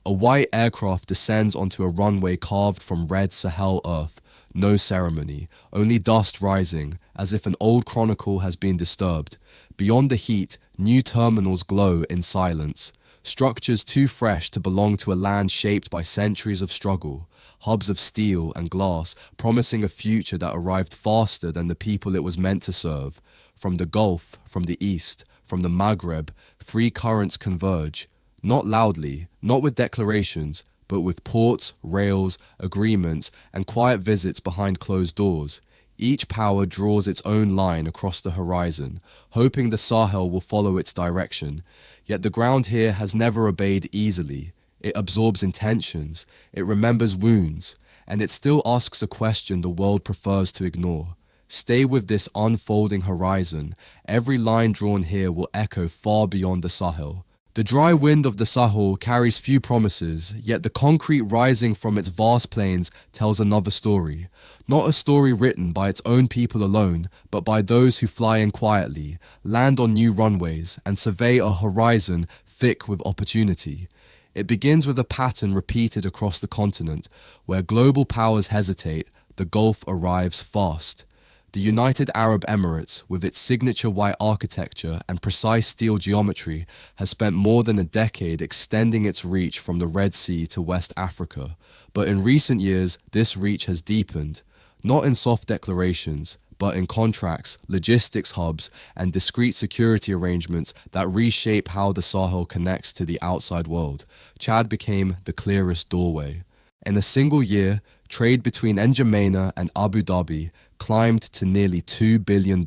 A white aircraft descends onto a runway carved from red Sahel earth. No ceremony, only dust rising, as if an old chronicle has been disturbed. Beyond the heat, new terminals glow in silence. Structures too fresh to belong to a land shaped by centuries of struggle. Hubs of steel and glass promising a future that arrived faster than the people it was meant to serve. From the Gulf, from the East, from the Maghreb, free currents converge. Not loudly, not with declarations, but with ports, rails, agreements, and quiet visits behind closed doors. Each power draws its own line across the horizon, hoping the Sahel will follow its direction. Yet the ground here has never obeyed easily. It absorbs intentions, it remembers wounds, and it still asks a question the world prefers to ignore. Stay with this unfolding horizon. Every line drawn here will echo far beyond the Sahel. The dry wind of the Sahel carries few promises, yet the concrete rising from its vast plains tells another story. Not a story written by its own people alone, but by those who fly in quietly, land on new runways, and survey a horizon thick with opportunity. It begins with a pattern repeated across the continent. Where global powers hesitate, the Gulf arrives fast. The United Arab Emirates, with its signature white architecture and precise steel geometry, has spent more than a decade extending its reach from the Red Sea to West Africa. But in recent years, this reach has deepened, not in soft declarations, but in contracts, logistics hubs, and discrete security arrangements that reshape how the Sahel connects to the outside world. Chad became the clearest doorway. In a single year, trade between N'Djamena and Abu Dhabi climbed to nearly $2 billion,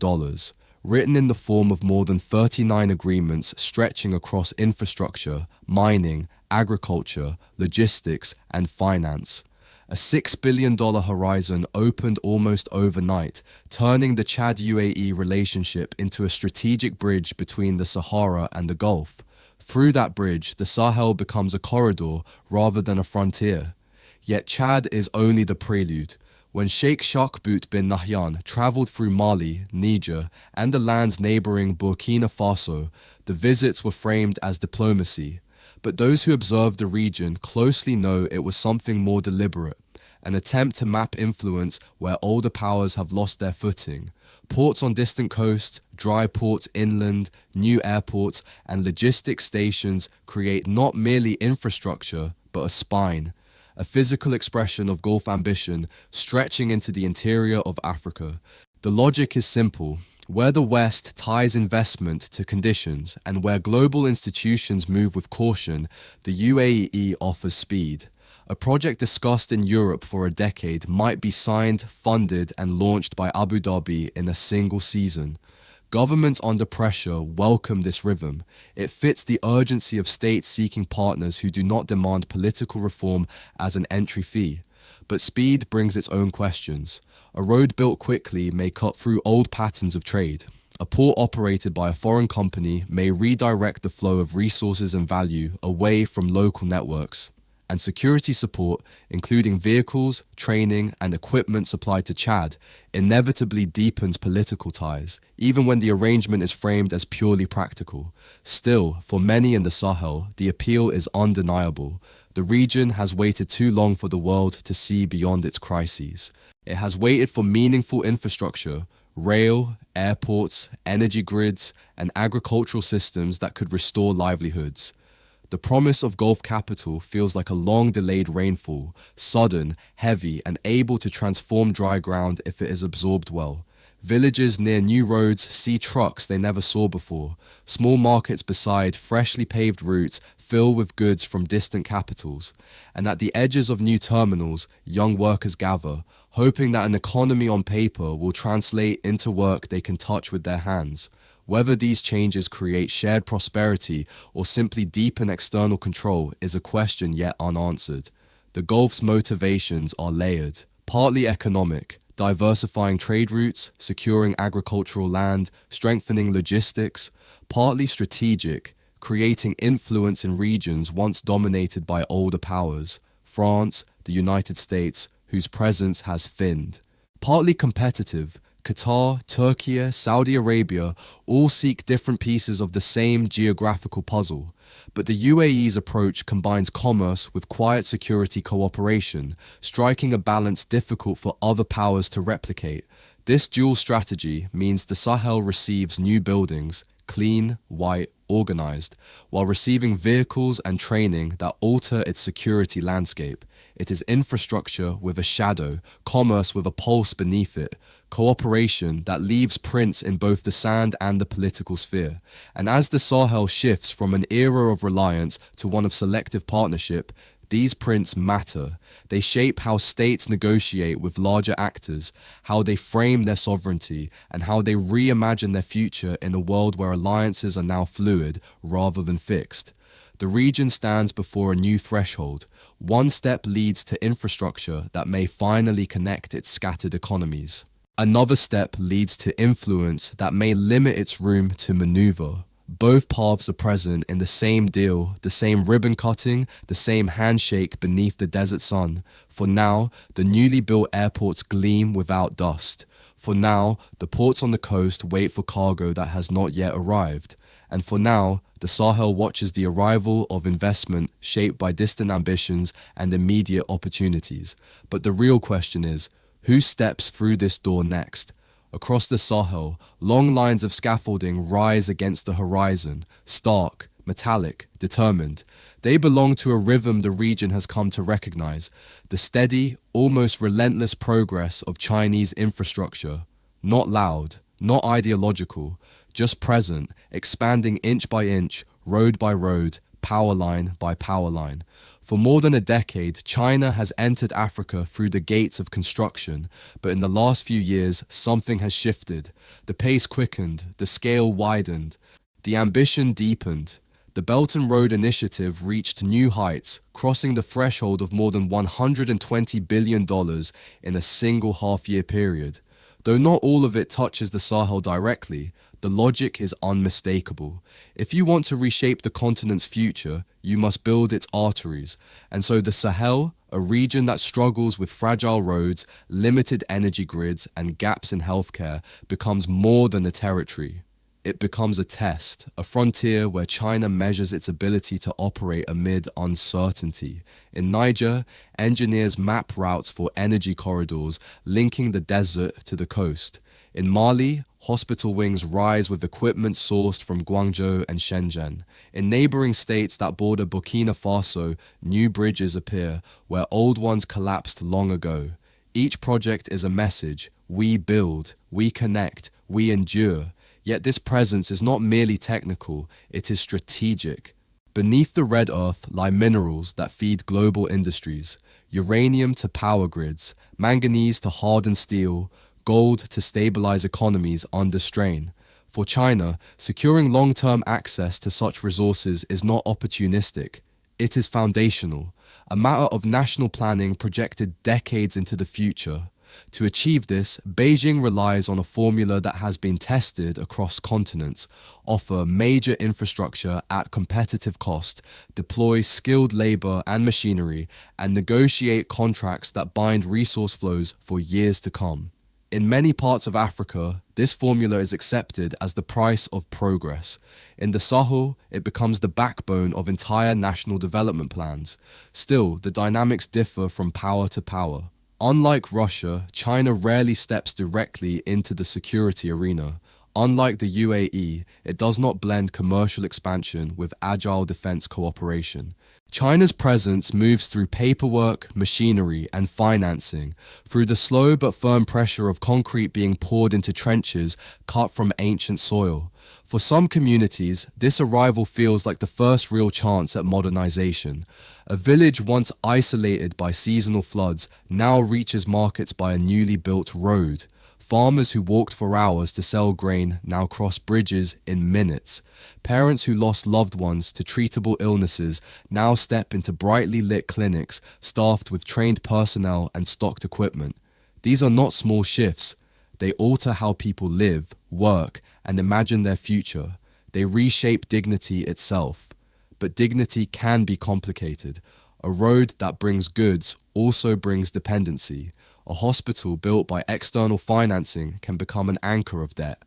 written in the form of more than 39 agreements stretching across infrastructure, mining, agriculture, logistics, and finance. A $6 billion horizon opened almost overnight, turning the Chad-UAE relationship into a strategic bridge between the Sahara and the Gulf. Through that bridge, the Sahel becomes a corridor rather than a frontier. Yet Chad is only the prelude. When Sheikh Shakbout bin Nahyan traveled through Mali, Niger, and the land's neighboring Burkina Faso, the visits were framed as diplomacy. But those who observed the region closely know it was something more deliberate, an attempt to map influence where older powers have lost their footing. Ports on distant coasts, dry ports inland, new airports, and logistics stations create not merely infrastructure, but a spine. A physical expression of Gulf ambition stretching into the interior of Africa. The logic is simple. Where the West ties investment to conditions and where global institutions move with caution, the UAE offers speed. A project discussed in Europe for a decade might be signed, funded, and launched by Abu Dhabi in a single season. Governments under pressure welcome this rhythm. It fits the urgency of states seeking partners who do not demand political reform as an entry fee. But speed brings its own questions. A road built quickly may cut through old patterns of trade. A port operated by a foreign company may redirect the flow of resources and value away from local networks. And security support, including vehicles, training, and equipment supplied to Chad, inevitably deepens political ties, even when the arrangement is framed as purely practical. Still, for many in the Sahel, the appeal is undeniable. The region has waited too long for the world to see beyond its crises. It has waited for meaningful infrastructure, rail, airports, energy grids, and agricultural systems that could restore livelihoods. The promise of Gulf capital feels like a long-delayed rainfall, sudden, heavy, and able to transform dry ground if it is absorbed well. Villages near new roads see trucks they never saw before. Small markets beside freshly paved routes fill with goods from distant capitals. And at the edges of new terminals, young workers gather, hoping that an economy on paper will translate into work they can touch with their hands. Whether these changes create shared prosperity or simply deepen external control is a question yet unanswered. The Gulf's motivations are layered, partly economic, diversifying trade routes, securing agricultural land, strengthening logistics, partly strategic, creating influence in regions once dominated by older powers, France, the United States, whose presence has thinned. Partly competitive, Qatar, Turkey, Saudi Arabia all seek different pieces of the same geographical puzzle. But the UAE's approach combines commerce with quiet security cooperation, striking a balance difficult for other powers to replicate. This dual strategy means the Sahel receives new buildings, clean, white, organized, while receiving vehicles and training that alter its security landscape. It is infrastructure with a shadow, commerce with a pulse beneath it, cooperation that leaves prints in both the sand and the political sphere. And as the Sahel shifts from an era of reliance to one of selective partnership, these prints matter. They shape how states negotiate with larger actors, how they frame their sovereignty, and how they reimagine their future in a world where alliances are now fluid rather than fixed. The region stands before a new threshold. One step leads to infrastructure that may finally connect its scattered economies. Another step leads to influence that may limit its room to maneuver. Both paths are present in the same deal, the same ribbon cutting, the same handshake beneath the desert sun. For now, the newly built airports gleam without dust. For now, the ports on the coast wait for cargo that has not yet arrived. And for now, the Sahel watches the arrival of investment shaped by distant ambitions and immediate opportunities. But the real question is, who steps through this door next? Across the Sahel, long lines of scaffolding rise against the horizon, stark, metallic, determined. They belong to a rhythm the region has come to recognize, the steady, almost relentless progress of Chinese infrastructure. Not loud, not ideological, just present, expanding inch by inch, road by road, power line by power line. For more than a decade, China has entered Africa through the gates of construction, but in the last few years, something has shifted. The pace quickened, the scale widened, the ambition deepened. The Belt and Road Initiative reached new heights, crossing the threshold of more than $120 billion in a single half-year period. Though not all of it touches the Sahel directly, the logic is unmistakable. If you want to reshape the continent's future, you must build its arteries. And so the Sahel, a region that struggles with fragile roads, limited energy grids, and gaps in healthcare, becomes more than a territory. It becomes a test, a frontier where China measures its ability to operate amid uncertainty. In Niger, engineers map routes for energy corridors linking the desert to the coast. In Mali, hospital wings rise with equipment sourced from Guangzhou and Shenzhen. In neighboring states that border Burkina Faso, new bridges appear where old ones collapsed long ago. Each project is a message. We build, we connect, we endure. Yet this presence is not merely technical, it is strategic. Beneath the red earth lie minerals that feed global industries, uranium to power grids, manganese to harden steel, gold to stabilize economies under strain. For China, securing long-term access to such resources is not opportunistic. It is foundational, a matter of national planning projected decades into the future. To achieve this, Beijing relies on a formula that has been tested across continents: offer major infrastructure at competitive cost, deploy skilled labor and machinery, and negotiate contracts that bind resource flows for years to come. In many parts of Africa, this formula is accepted as the price of progress. In the Sahel, it becomes the backbone of entire national development plans. Still, the dynamics differ from power to power. Unlike Russia, China rarely steps directly into the security arena. Unlike the UAE, it does not blend commercial expansion with agile defense cooperation. China's presence moves through paperwork, machinery, and financing, through the slow but firm pressure of concrete being poured into trenches cut from ancient soil. For some communities, this arrival feels like the first real chance at modernization. A village once isolated by seasonal floods now reaches markets by a newly built road. Farmers who walked for hours to sell grain now cross bridges in minutes. Parents who lost loved ones to treatable illnesses now step into brightly lit clinics staffed with trained personnel and stocked equipment. These are not small shifts. They alter how people live, work, and imagine their future. They reshape dignity itself. But dignity can be complicated. A road that brings goods also brings dependency. A hospital built by external financing can become an anchor of debt.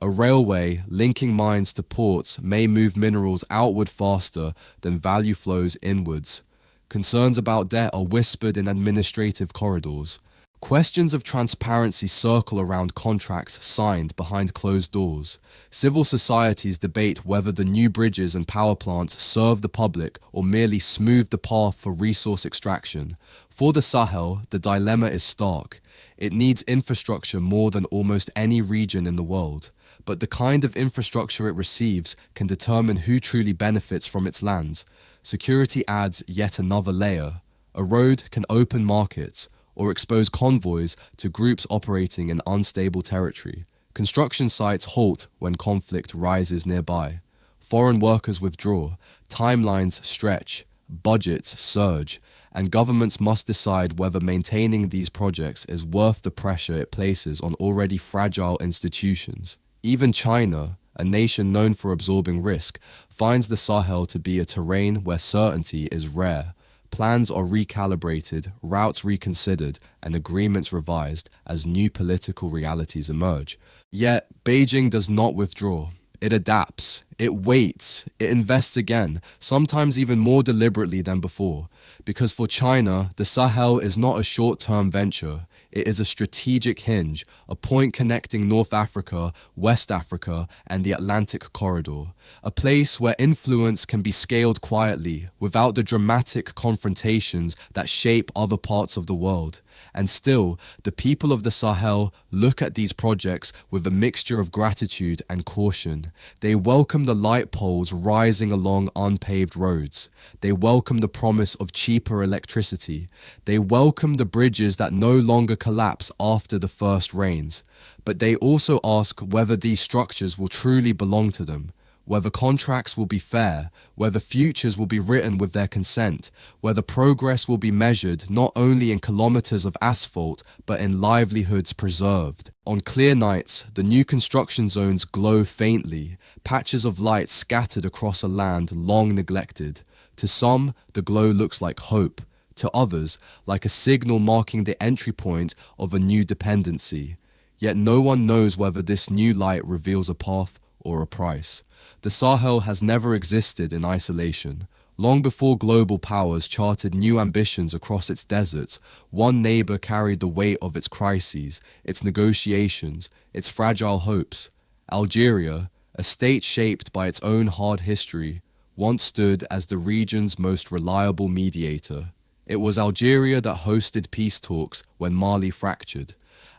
A railway linking mines to ports may move minerals outward faster than value flows inwards. Concerns about debt are whispered in administrative corridors. Questions of transparency circle around contracts signed behind closed doors. Civil societies debate whether the new bridges and power plants serve the public or merely smooth the path for resource extraction. For the Sahel, the dilemma is stark. It needs infrastructure more than almost any region in the world. But the kind of infrastructure it receives can determine who truly benefits from its lands. Security adds yet another layer. A road can open markets or expose convoys to groups operating in unstable territory. Construction sites halt when conflict rises nearby. Foreign workers withdraw, timelines stretch, budgets surge, and governments must decide whether maintaining these projects is worth the pressure it places on already fragile institutions. Even China, a nation known for absorbing risk, finds the Sahel to be a terrain where certainty is rare. Plans are recalibrated, routes reconsidered, and agreements revised as new political realities emerge. Yet, Beijing does not withdraw. It adapts, it waits, it invests again, sometimes even more deliberately than before. Because for China, the Sahel is not a short-term venture. It is a strategic hinge, a point connecting North Africa, West Africa, and the Atlantic corridor. A place where influence can be scaled quietly, without the dramatic confrontations that shape other parts of the world. And still, the people of the Sahel look at these projects with a mixture of gratitude and caution. They welcome the light poles rising along unpaved roads. They welcome the promise of cheaper electricity. They welcome the bridges that no longer collapse after the first rains. But they also ask whether these structures will truly belong to them, whether contracts will be fair, whether futures will be written with their consent, whether progress will be measured not only in kilometers of asphalt, but in livelihoods preserved. On clear nights, the new construction zones glow faintly, patches of light scattered across a land long neglected. To some, the glow looks like hope. To others, like a signal marking the entry point of a new dependency. Yet no one knows whether this new light reveals a path or a price. The Sahel has never existed in isolation. Long before global powers charted new ambitions across its deserts, one neighbor carried the weight of its crises, its negotiations, its fragile hopes. Algeria, a state shaped by its own hard history, once stood as the region's most reliable mediator. It was Algeria that hosted peace talks when Mali fractured.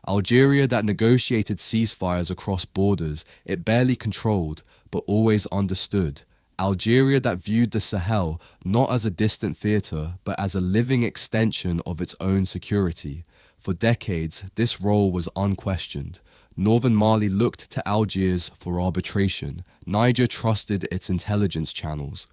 Algeria that negotiated ceasefires across borders it barely controlled, but always understood. Algeria that viewed the Sahel not as a distant theater, but as a living extension of its own security. For decades, this role was unquestioned. Northern Mali looked to Algiers for arbitration. Niger trusted its intelligence channels.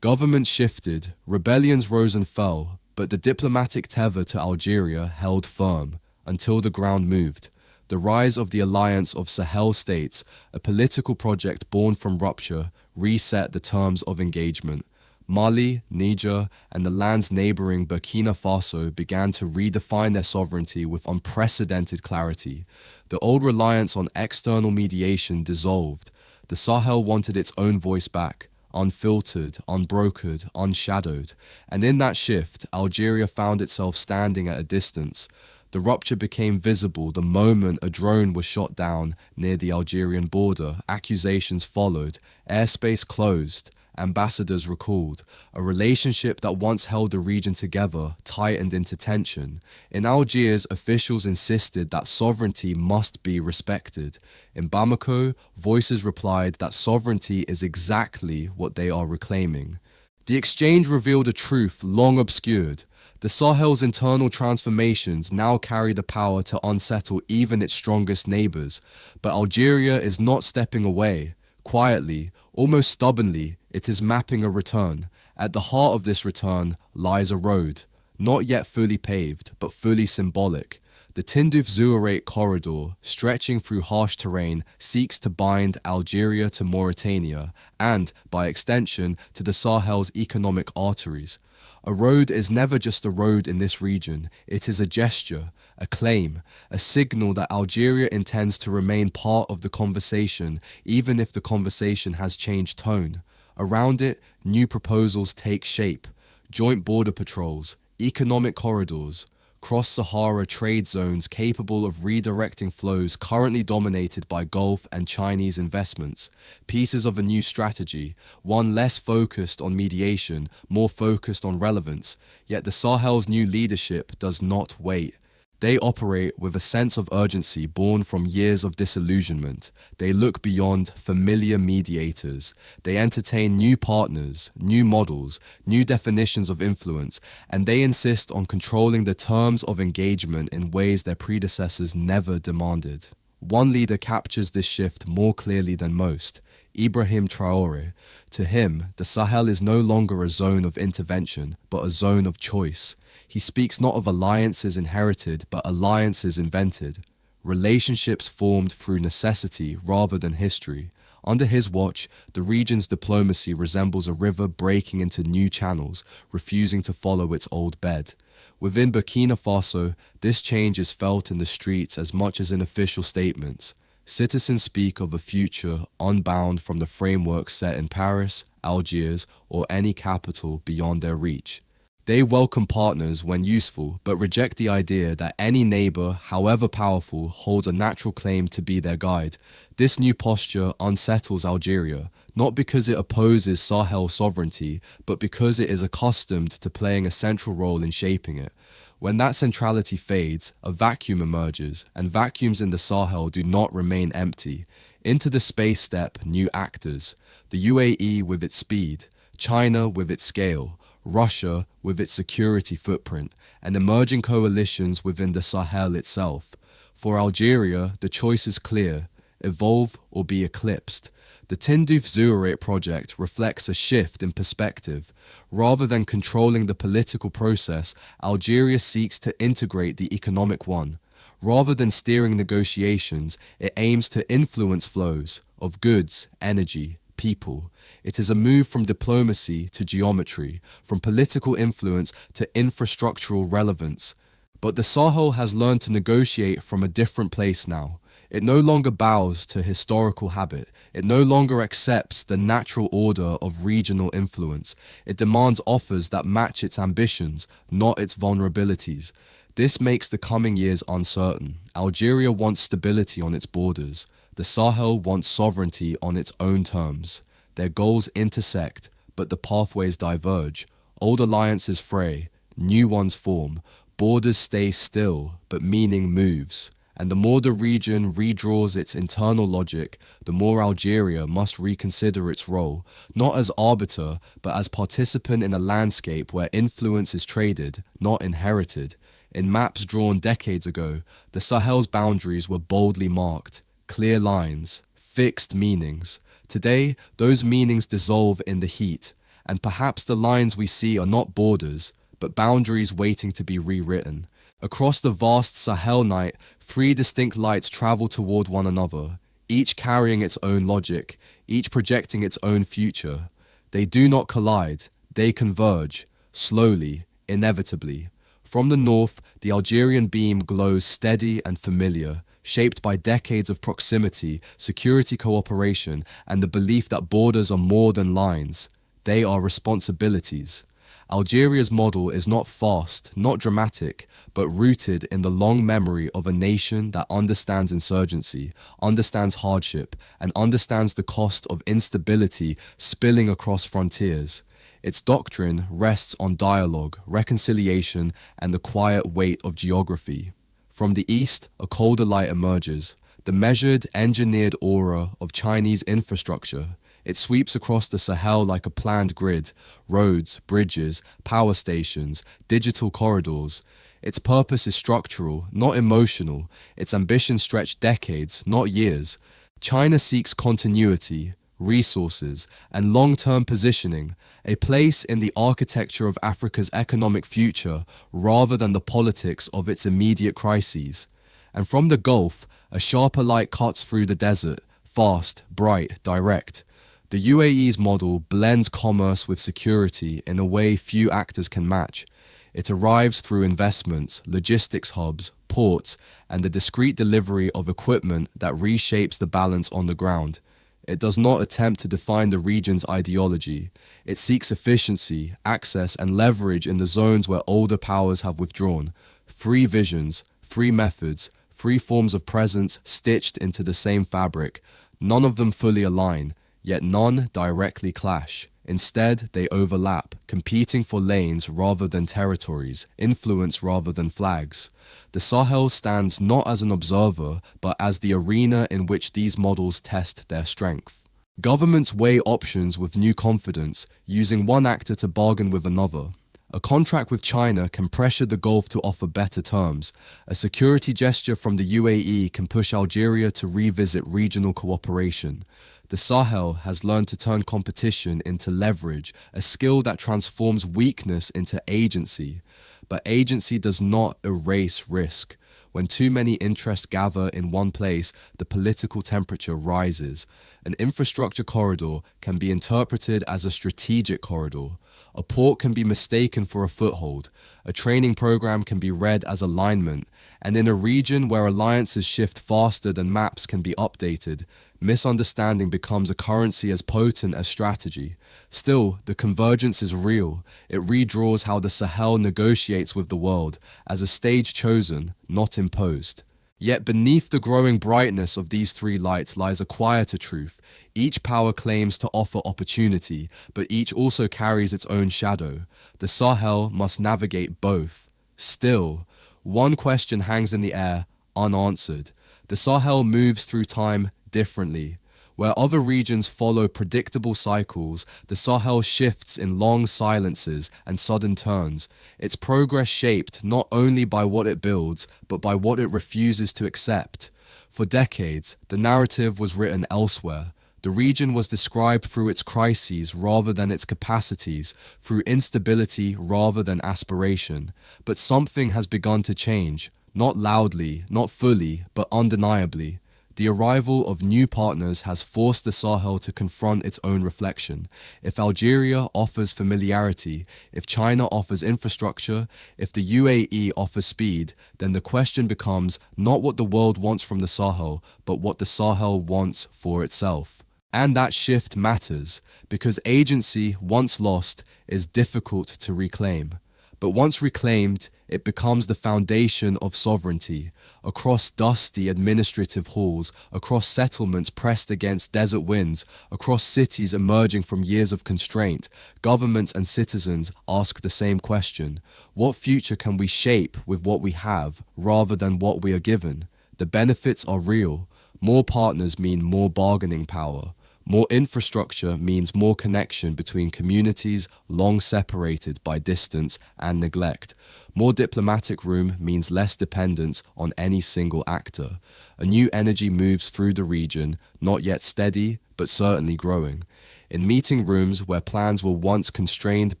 Governments shifted, rebellions rose and fell, but the diplomatic tether to Algeria held firm until the ground moved. The rise of the Alliance of Sahel States, a political project born from rupture, reset the terms of engagement. Mali, Niger, and the lands neighboring Burkina Faso began to redefine their sovereignty with unprecedented clarity. The old reliance on external mediation dissolved. The Sahel wanted its own voice back, unfiltered, unbrokered, unshadowed. And in that shift, Algeria found itself standing at a distance. The rupture became visible the moment a drone was shot down near the Algerian border. Accusations followed, airspace closed, ambassadors recalled. A relationship that once held the region together tightened into tension. In Algiers, officials insisted that sovereignty must be respected. In Bamako, voices replied that sovereignty is exactly what they are reclaiming. The exchange revealed a truth long obscured. The Sahel's internal transformations now carry the power to unsettle even its strongest neighbors. But Algeria is not stepping away. Quietly, almost stubbornly, it is mapping a return. At the heart of this return lies a road, not yet fully paved, but fully symbolic. The Tindouf-Zouarate corridor, stretching through harsh terrain, seeks to bind Algeria to Mauritania and, by extension, to the Sahel's economic arteries. A road is never just a road in this region, it is a gesture, a claim, a signal that Algeria intends to remain part of the conversation even if the conversation has changed tone. Around it, new proposals take shape: joint border patrols, economic corridors, cross-Sahara trade zones capable of redirecting flows currently dominated by Gulf and Chinese investments, pieces of a new strategy, one less focused on mediation, more focused on relevance. Yet the Sahel's new leadership does not wait. They operate with a sense of urgency born from years of disillusionment. They look beyond familiar mediators. They entertain new partners, new models, new definitions of influence, and they insist on controlling the terms of engagement in ways their predecessors never demanded. One leader captures this shift more clearly than most: Ibrahim Traoré. To him, the Sahel is no longer a zone of intervention, but a zone of choice. He speaks not of alliances inherited, but alliances invented, relationships formed through necessity rather than history. Under his watch, the region's diplomacy resembles a river breaking into new channels, refusing to follow its old bed. Within Burkina Faso, this change is felt in the streets as much as in official statements. Citizens speak of a future unbound from the framework set in Paris, Algiers, or any capital beyond their reach. They welcome partners when useful, but reject the idea that any neighbor, however powerful, holds a natural claim to be their guide. This new posture unsettles Algeria, not because it opposes Sahel sovereignty, but because it is accustomed to playing a central role in shaping it. When that centrality fades, a vacuum emerges, and vacuums in the Sahel do not remain empty. Into the space step new actors: the UAE with its speed, China with its scale, Russia with its security footprint, and emerging coalitions within the Sahel itself. For Algeria, the choice is clear: evolve or be eclipsed. The Tindouf-Zouarate project reflects a shift in perspective. Rather than controlling the political process, Algeria seeks to integrate the economic one. Rather than steering negotiations, it aims to influence flows of goods, energy, people. It is a move from diplomacy to geometry, from political influence to infrastructural relevance. But the Sahel has learned to negotiate from a different place now. It no longer bows to historical habit. It no longer accepts the natural order of regional influence. It demands offers that match its ambitions, not its vulnerabilities. This makes the coming years uncertain. Algeria wants stability on its borders. The Sahel wants sovereignty on its own terms. Their goals intersect, but the pathways diverge. Old alliances fray, new ones form. Borders stay still, but meaning moves. And the more the region redraws its internal logic, the more Algeria must reconsider its role, not as arbiter, but as participant in a landscape where influence is traded, not inherited. In maps drawn decades ago, the Sahel's boundaries were boldly marked, clear lines, fixed meanings. Today, those meanings dissolve in the heat, and perhaps the lines we see are not borders, but boundaries waiting to be rewritten. Across the vast Sahel night, three distinct lights travel toward one another, each carrying its own logic, each projecting its own future. They do not collide, they converge, slowly, inevitably. From the north, the Algerian beam glows steady and familiar, shaped by decades of proximity, security cooperation, and the belief that borders are more than lines. They are responsibilities. Algeria's model is not fast, not dramatic, but rooted in the long memory of a nation that understands insurgency, understands hardship, and understands the cost of instability spilling across frontiers. Its doctrine rests on dialogue, reconciliation, and the quiet weight of geography. From the east, a colder light emerges, the measured, engineered aura of Chinese infrastructure. It sweeps across the Sahel like a planned grid: roads, bridges, power stations, digital corridors. Its purpose is structural, not emotional. Its ambitions stretch decades, not years. China seeks continuity, resources, and long-term positioning, a place in the architecture of Africa's economic future rather than the politics of its immediate crises. And from the Gulf, a sharper light cuts through the desert, fast, bright, direct. The UAE's model blends commerce with security in a way few actors can match. It arrives through investments, logistics hubs, ports, and the discreet delivery of equipment that reshapes the balance on the ground. It does not attempt to define the region's ideology. It seeks efficiency, access, and leverage in the zones where older powers have withdrawn. Free visions, free methods, free forms of presence stitched into the same fabric. None of them fully align, yet none directly clash. Instead, they overlap, competing for lanes rather than territories, influence rather than flags. The Sahel stands not as an observer, but as the arena in which these models test their strength. Governments weigh options with new confidence, using one actor to bargain with another. A contract with China can pressure the Gulf to offer better terms. A security gesture from the UAE can push Algeria to revisit regional cooperation. The Sahel has learned to turn competition into leverage, a skill that transforms weakness into agency. But agency does not erase risk. When too many interests gather in one place, the political temperature rises. An infrastructure corridor can be interpreted as a strategic corridor. A port can be mistaken for a foothold. A training program can be read as alignment. And in a region where alliances shift faster than maps can be updated, misunderstanding becomes a currency as potent as strategy. Still, the convergence is real. It redraws how the Sahel negotiates with the world, as a stage chosen, not imposed. Yet beneath the growing brightness of these three lights lies a quieter truth. Each power claims to offer opportunity, but each also carries its own shadow. The Sahel must navigate both. Still, one question hangs in the air, unanswered. The Sahel moves through time differently. Where other regions follow predictable cycles, the Sahel shifts in long silences and sudden turns, its progress shaped not only by what it builds, but by what it refuses to accept. For decades, the narrative was written elsewhere. The region was described through its crises rather than its capacities, through instability rather than aspiration. But something has begun to change, not loudly, not fully, but undeniably. The arrival of new partners has forced the Sahel to confront its own reflection. If Algeria offers familiarity, if China offers infrastructure, if the UAE offers speed, then the question becomes not what the world wants from the Sahel, but what the Sahel wants for itself. And that shift matters, because agency, once lost, is difficult to reclaim. But once reclaimed, it becomes the foundation of sovereignty. Across dusty administrative halls, across settlements pressed against desert winds, across cities emerging from years of constraint, governments and citizens ask the same question. What future can we shape with what we have, rather than what we are given? The benefits are real. More partners mean more bargaining power. More infrastructure means more connection between communities long separated by distance and neglect. More diplomatic room means less dependence on any single actor. A new energy moves through the region, not yet steady, but certainly growing. In meeting rooms where plans were once constrained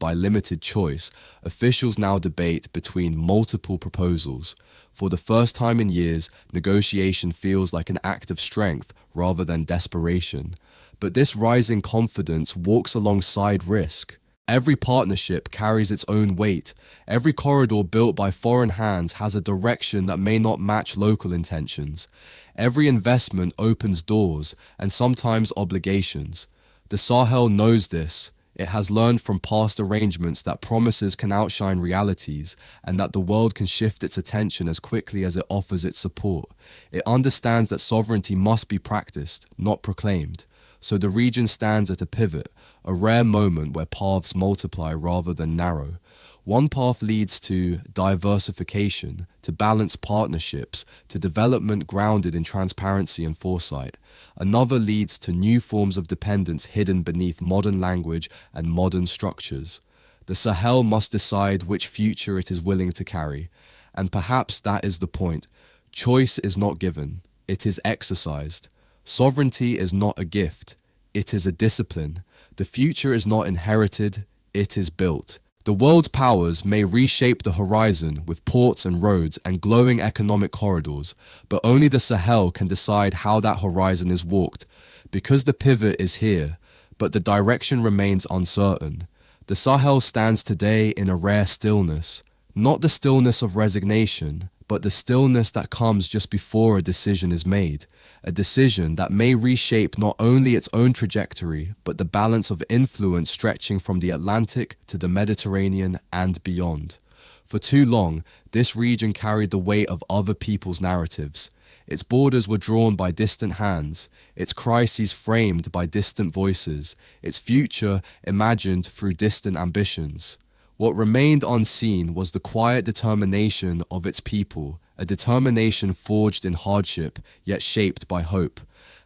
by limited choice, officials now debate between multiple proposals. For the first time in years, negotiation feels like an act of strength rather than desperation. But this rising confidence walks alongside risk. Every partnership carries its own weight. Every corridor built by foreign hands has a direction that may not match local intentions. Every investment opens doors and sometimes obligations. The Sahel knows this. It has learned from past arrangements that promises can outshine realities and that the world can shift its attention as quickly as it offers its support. It understands that sovereignty must be practiced, not proclaimed. So the region stands at a pivot, a rare moment where paths multiply rather than narrow. One path leads to diversification, to balanced partnerships, to development grounded in transparency and foresight. Another leads to new forms of dependence hidden beneath modern language and modern structures. The Sahel must decide which future it is willing to carry. And perhaps that is the point. Choice is not given, it is exercised. Sovereignty is not a gift, it is a discipline. The future is not inherited, it is built. The world's powers may reshape the horizon with ports and roads and glowing economic corridors, but only the Sahel can decide how that horizon is walked, because the pivot is here, but the direction remains uncertain. The Sahel stands today in a rare stillness, not the stillness of resignation, but the stillness that comes just before a decision is made, a decision that may reshape not only its own trajectory, but the balance of influence stretching from the Atlantic to the Mediterranean and beyond. For too long, this region carried the weight of other people's narratives. Its borders were drawn by distant hands, its crises framed by distant voices, its future imagined through distant ambitions. What remained unseen was the quiet determination of its people, a determination forged in hardship, yet shaped by hope.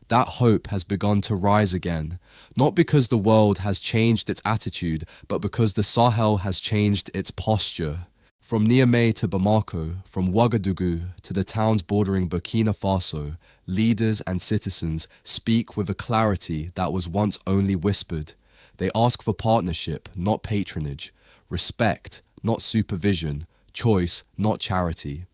That hope has begun to rise again, not because the world has changed its attitude, but because the Sahel has changed its posture. From Niamey to Bamako, from Ouagadougou to the towns bordering Burkina Faso, leaders and citizens speak with a clarity that was once only whispered. They ask for partnership, not patronage. Respect, not supervision, choice, not charity.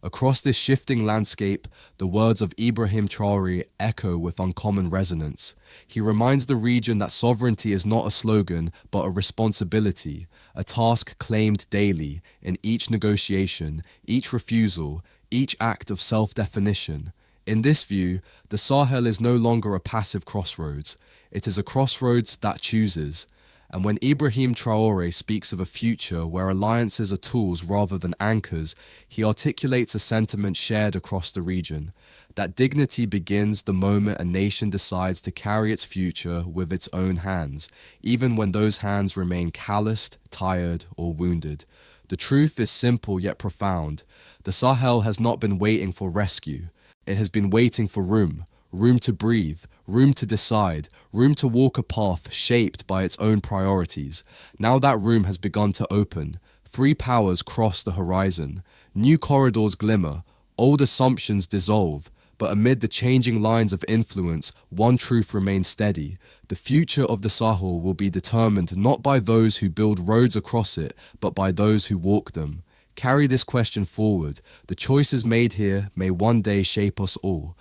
Across this shifting landscape, the words of Ibrahim Traoré echo with uncommon resonance. He reminds the region that sovereignty is not a slogan, but a responsibility, a task claimed daily in each negotiation, each refusal, each act of self-definition. In this view, the Sahel is no longer a passive crossroads. It is a crossroads that chooses. And when Ibrahim Traoré speaks of a future where alliances are tools rather than anchors, he articulates a sentiment shared across the region, that dignity begins the moment a nation decides to carry its future with its own hands, even when those hands remain calloused, tired, or wounded. The truth is simple yet profound. The Sahel has not been waiting for rescue. It has been waiting for room. Room to breathe, room to decide, room to walk a path shaped by its own priorities. Now that room has begun to open. Free powers cross the horizon. New corridors glimmer. Old assumptions dissolve. But amid the changing lines of influence, one truth remains steady. The future of the Sahel will be determined not by those who build roads across it, but by those who walk them. Carry this question forward. The choices made here may one day shape us all.